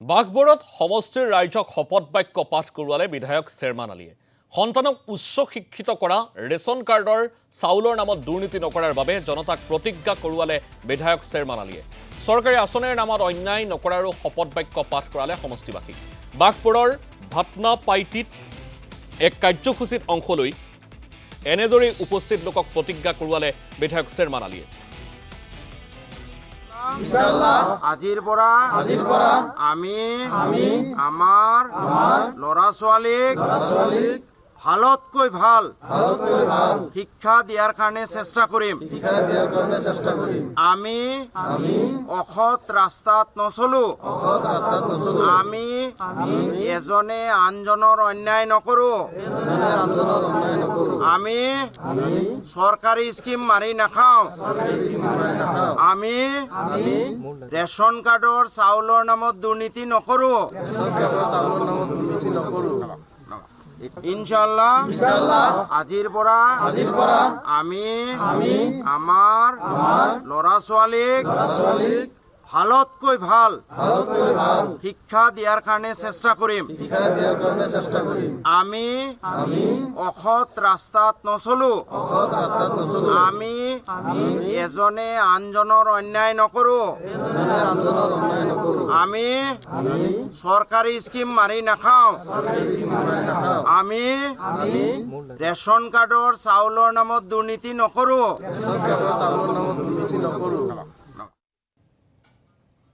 বাঘবৰত সমষ্টিৰ ৰাইজক শপত বাক্য পাঠ কৰোৱালে বিধায়ক চেয়াৰমান আলীয়ে সন্তানক উচ্চ শিক্ষিত কৰা ৰেচন কাৰ্ডৰ চাউলৰ নামত দুৰ্নীতি নকৰাৰ বাবে জনতাক প্ৰতিজ্ঞা কৰোৱালে বিধায়ক চেয়াৰমান আলীয়ে চৰকাৰী আঁচনিৰ নামত অন্যায় নকৰাৰো শপত বাক্য পাঠ কৰালে সমষ্টিবাসী বাঘবৰৰ ভাটনা পাইটিত এক কাৰ্যসূচীত অংশ লৈ এনেদৰে উপস্থিত লোকক প্ৰতিজ্ঞা কৰোৱালে বিধায়ক চেয়াৰমান আলীয়ে আজিৰ পৰা আমি আমাৰ ল'ৰা ছোৱালীক ভালতকৈ ভাল শিক্ষা দিয়াৰ কাৰণে চেষ্টা কৰিম আমি অসৎ ৰাস্তাত নচলো আমি এজনে আনজনৰ অন্যায় নকৰো আমি চৰকাৰী স্কিম মাৰি নাখাওঁ আমি ৰেচন কাৰ্ডৰ চাউলৰ নামত দুৰ্নীতি নকৰো ইনশাআল্লাহ আজিৰ পৰা আমি আমাৰ ল'ৰা ছোৱালীক ভালতকৈ ভাল শিক্ষা দিয়াৰ কাৰণে চেষ্টা কৰিম আমি অসৎ ৰাস্তাত নচলো আমি এজনে আনজনৰ অন্যায় নকৰো আমি চৰকাৰী স্কিম মাৰি নাখাওঁ আমি ৰেচন কাৰ্ডৰ চাউলৰ নামত দুৰ্নীতি নকৰো